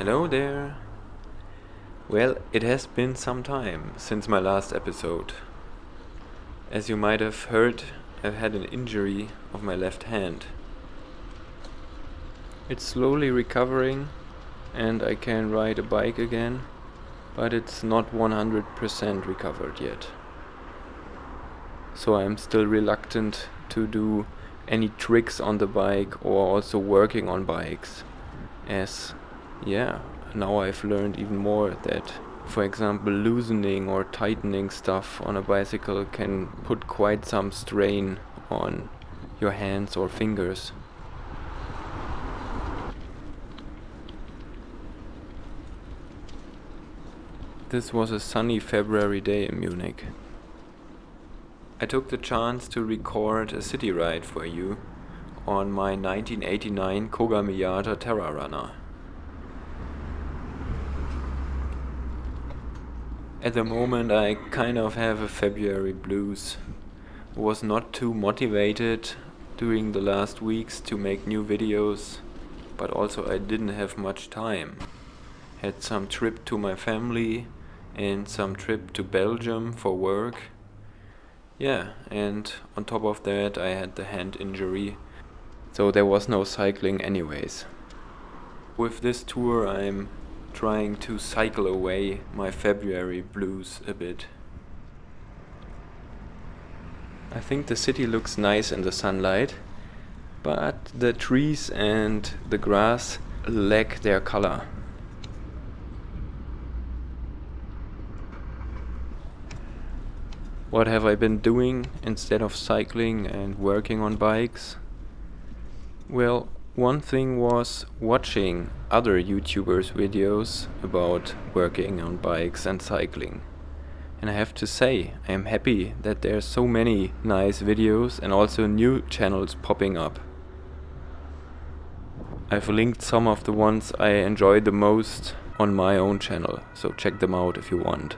Hello there. Well, it has been some time since my last episode. As you might have heard, I've had an injury of my left hand. It's slowly recovering and I can ride a bike again, but it's not 100% recovered yet. So I'm still reluctant to do any tricks on the bike or also working on bikes, as now I've learned even more that, for example, loosening or tightening stuff on a bicycle can put quite some strain on your hands or fingers. This was a sunny February day in Munich. I took the chance to record a city ride for you on my 1989 Koga Miata Terra Runner. At the moment I kind of have a February blues. Was not too motivated during the last weeks to make new videos, but also I didn't have much time. Had some trip to my family and some trip to Belgium for work. And on top of that I had the hand injury, so there was no cycling anyways. With this tour I'm trying to cycle away my February blues a bit. I think the city looks nice in the sunlight, but the trees and the grass lack their color. What have I been doing instead of cycling and working on bikes? Well, one thing was watching other YouTubers' videos about working on bikes and cycling. And I have to say, I am happy that there are so many nice videos and also new channels popping up. I've linked some of the ones I enjoy the most on my own channel, so check them out if you want.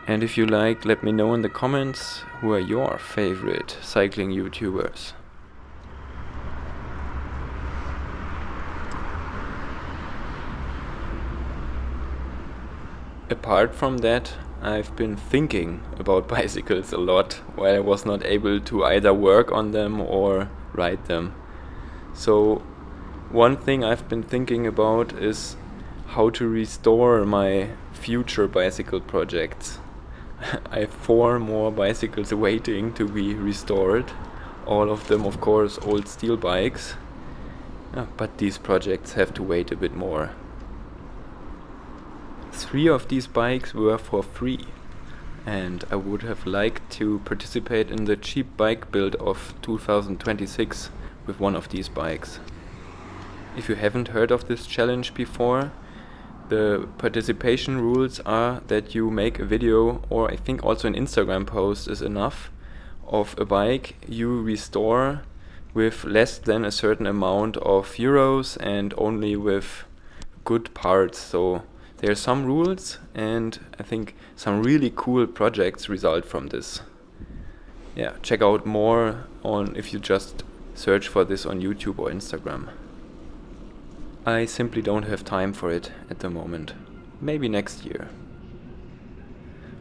And if you like, let me know in the comments who are your favorite cycling YouTubers. Apart from that, I've been thinking about bicycles a lot while I was not able to either work on them or ride them. So one thing I've been thinking about is how to restore my future bicycle projects. I have 4 more bicycles waiting to be restored, all of them of course old steel bikes, but these projects have to wait a bit more. 3 of these bikes were for free, and I would have liked to participate in the cheap bike build of 2026 with one of these bikes. If you haven't heard of this challenge before, the participation rules are that you make a video, or I think also an Instagram post is enough, of a bike you restore with less than a certain amount of euros and only with good parts. So there are some rules, and I think some really cool projects result from this. Check out more on if you just search for this on YouTube or Instagram. I simply don't have time for it at the moment. Maybe next year.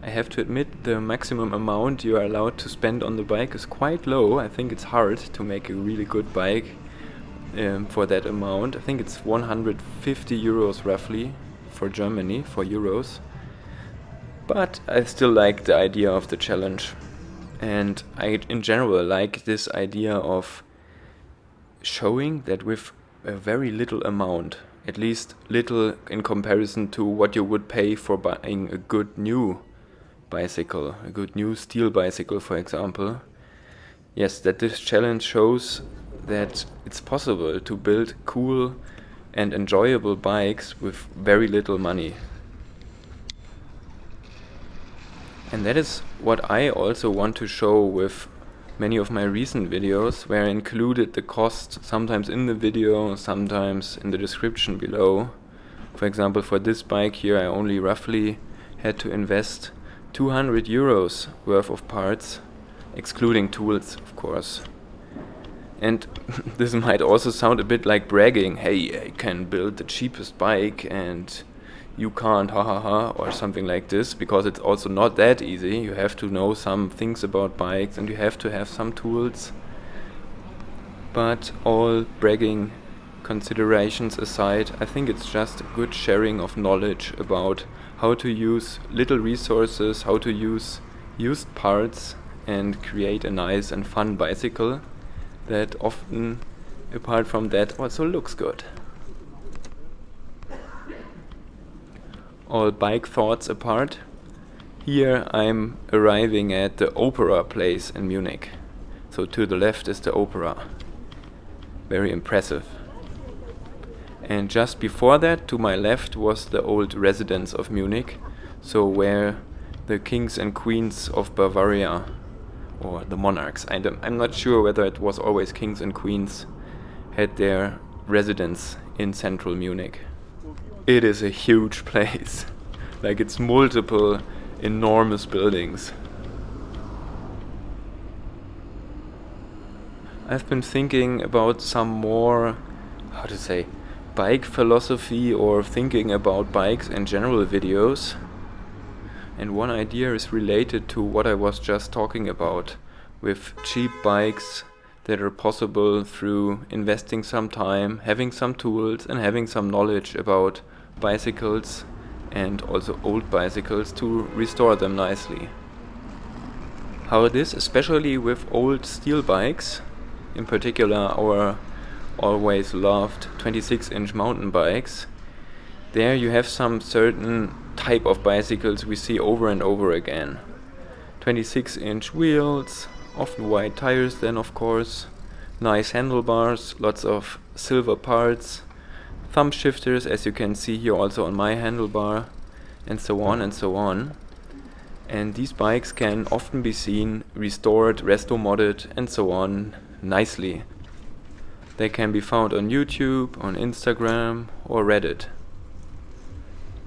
I have to admit the maximum amount you are allowed to spend on the bike is quite low. I think it's hard to make a really good bike for that amount. I think it's 150 euros roughly for Germany, for euros. But I still like the idea of the challenge. And I in general like this idea of showing that with a very little amount, at least little in comparison to what you would pay for buying a good new bicycle, a good new steel bicycle for example. Yes, that this challenge shows that it's possible to build cool and enjoyable bikes with very little money. And that is what I also want to show with many of my recent videos, where I included the cost sometimes in the video, sometimes in the description below. For example, for this bike here I only roughly had to invest 200 euros worth of parts, excluding tools of course. And this might also sound a bit like bragging. Hey, I can build the cheapest bike and you can't, ha ha ha, or something like this, because it's also not that easy. You have to know some things about bikes and you have to have some tools. But all bragging considerations aside, I think it's just a good sharing of knowledge about how to use little resources, how to use used parts and create a nice and fun bicycle that often, apart from that, also looks good. All bike thoughts apart, here I'm arriving at the Opera place in Munich. So to the left is the Opera. Very impressive. And just before that, to my left, was the old residence of Munich, so where the kings and queens of Bavaria, or the monarchs, I'm not sure whether it was always kings and queens, had their residence in central Munich. It is a huge place, like it's multiple enormous buildings. I've been thinking about some more, bike philosophy or thinking about bikes in general videos. And one idea is related to what I was just talking about, with cheap bikes that are possible through investing some time, having some tools and having some knowledge about bicycles and also old bicycles to restore them nicely. How it is, especially with old steel bikes, in particular our always loved 26-inch mountain bikes, there you have some certain type of bicycles we see over and over again. 26-inch wheels, often wide tires then of course, nice handlebars, lots of silver parts, thumb shifters as you can see here also on my handlebar, and so on and so on. And these bikes can often be seen restored, resto-modded and so on nicely. They can be found on YouTube, on Instagram or Reddit.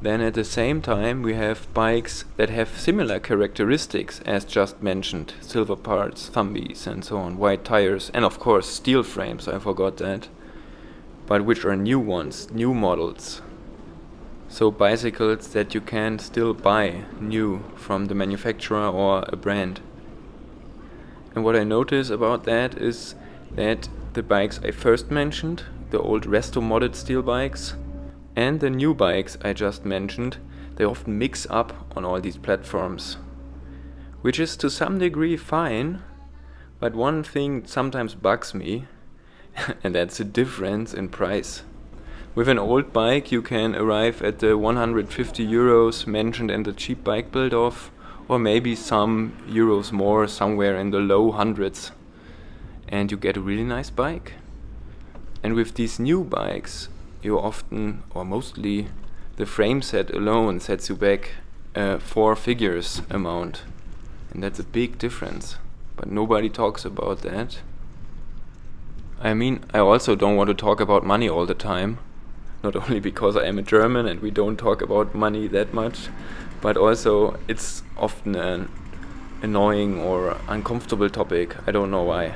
Then at the same time we have bikes that have similar characteristics as just mentioned, silver parts, thumbies and so on, white tires and of course steel frames, I forgot that, but which are new ones, new models. So bicycles that you can still buy new from the manufacturer or a brand. And what I notice about that is that the bikes I first mentioned, the old resto-modded steel bikes, and the new bikes I just mentioned, they often mix up on all these platforms. Which is to some degree fine, but one thing sometimes bugs me, and that's the difference in price. With an old bike you can arrive at the 150 euros mentioned in the cheap bike build-off, or maybe some euros more, somewhere in the low hundreds. And you get a really nice bike. And with these new bikes, you often, or mostly, the frame set alone sets you back 4 figures amount. And that's a big difference. But nobody talks about that. I mean, I also don't want to talk about money all the time. Not only because I am a German and we don't talk about money that much, but also it's often an annoying or uncomfortable topic. I don't know why.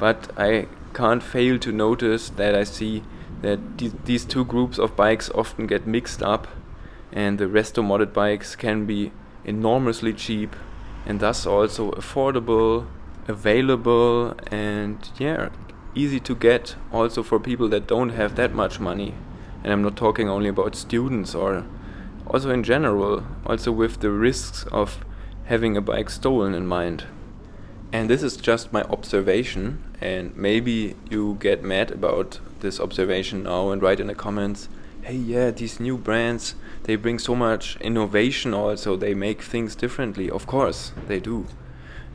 But I can't fail to notice that I see that these two groups of bikes often get mixed up, and the resto-modded bikes can be enormously cheap and thus also affordable, available, and easy to get also for people that don't have that much money. And I'm not talking only about students, or also in general, also with the risks of having a bike stolen in mind. And this is just my observation, and maybe you get mad about this observation now and write in the comments, hey, these new brands, they bring so much innovation also, they make things differently. Of course, they do.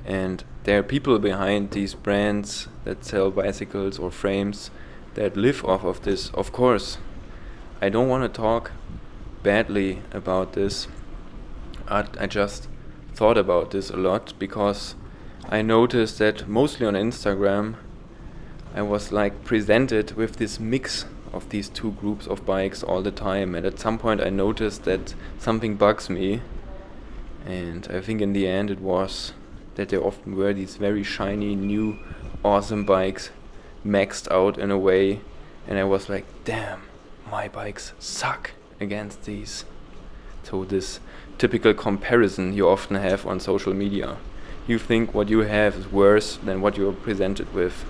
And there are people behind these brands that sell bicycles or frames that live off of this, of course. I don't want to talk badly about this. I just thought about this a lot because I noticed that mostly on Instagram I was presented with this mix of these two groups of bikes all the time, and at some point I noticed that something bugs me, and I think in the end it was that there often were these very shiny new awesome bikes maxed out in a way, and I was like, damn, my bikes suck against these. So this typical comparison you often have on social media. You think what you have is worse than what you're presented with.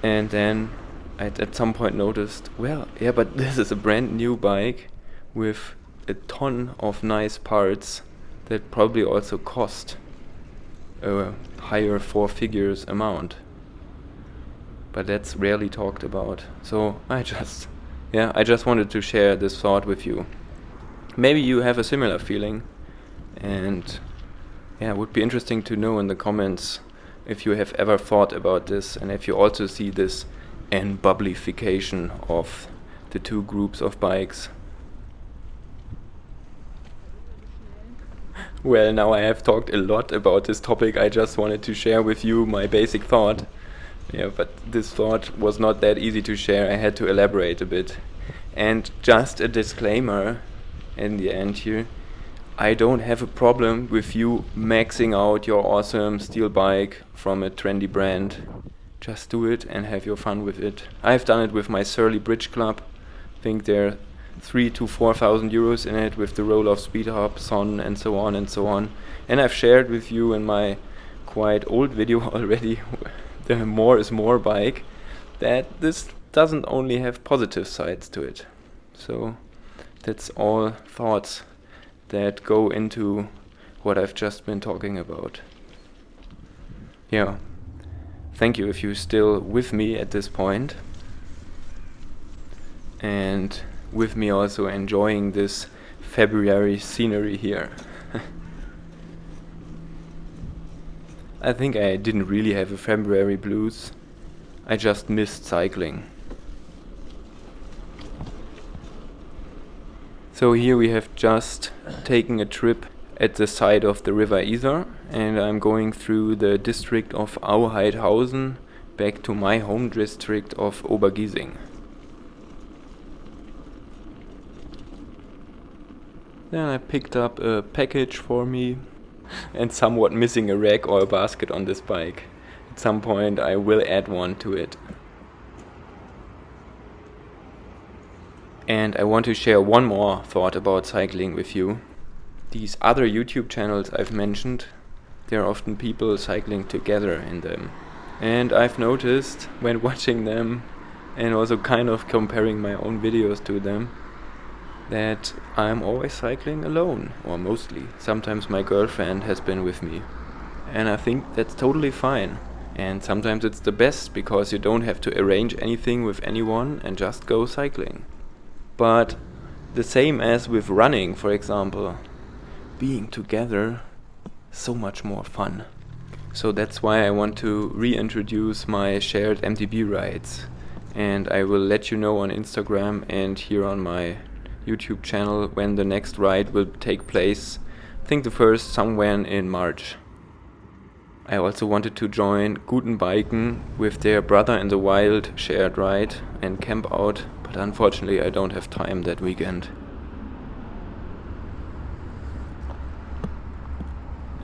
And then I at some point noticed, well, yeah, but this is a brand new bike with a ton of nice parts that probably also cost a higher 4 figures amount. But that's rarely talked about. So I just wanted to share this thought with you. Maybe you have a similar feeling, and yeah, it would be interesting to know in the comments if you have ever thought about this, and if you also see this bubblification of the two groups of bikes. Well, now I have talked a lot about this topic. I just wanted to share with you my basic thought. Yeah, but this thought was not that easy to share. I had to elaborate a bit. And just a disclaimer in the end here. I don't have a problem with you maxing out your awesome steel bike from a trendy brand. Just do it and have your fun with it. I've done it with my Surly Bridge Club. I think there are 3,000 to 4,000 euros in it with the roll-off speed hub, Son, and so on and so on. And I've shared with you in my quite old video already, the More is More bike, that this doesn't only have positive sides to it. So that's all thoughts that go into what I've just been talking about. Yeah, thank you if you're still with me at this point, and with me also enjoying this February scenery here. I think I didn't really have a February blues. I just missed cycling. So here we have just taken a trip at the side of the river Isar, and I'm going through the district of Auheidhausen back to my home district of Obergiesing. Then I picked up a package for me and somewhat missing a rack or a basket on this bike. At some point I will add one to it. And I want to share one more thought about cycling with you. These other YouTube channels I've mentioned, there are often people cycling together in them. And I've noticed when watching them and also kind of comparing my own videos to them, that I'm always cycling alone, or mostly. Sometimes my girlfriend has been with me. And I think that's totally fine. And sometimes it's the best because you don't have to arrange anything with anyone and just go cycling. But the same as with running, for example, being together, so much more fun. So that's why I want to reintroduce my shared MTB rides. And I will let you know on Instagram and here on my YouTube channel when the next ride will take place. I think the first somewhere in March. I also wanted to join Guten Biken with their Brother in the Wild shared ride and camp out, but unfortunately I don't have time that weekend.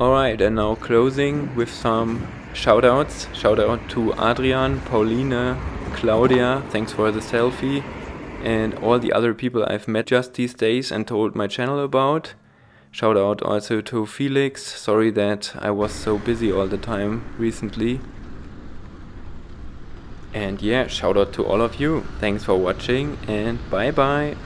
Alright, and now closing with some shoutouts. Shout out to Adrian, Pauline, Claudia, thanks for the selfie, and all the other people I've met just these days and told my channel about. Shout out also to Felix, sorry that I was so busy all the time recently. And yeah, shout out to all of you. Thanks for watching and bye bye.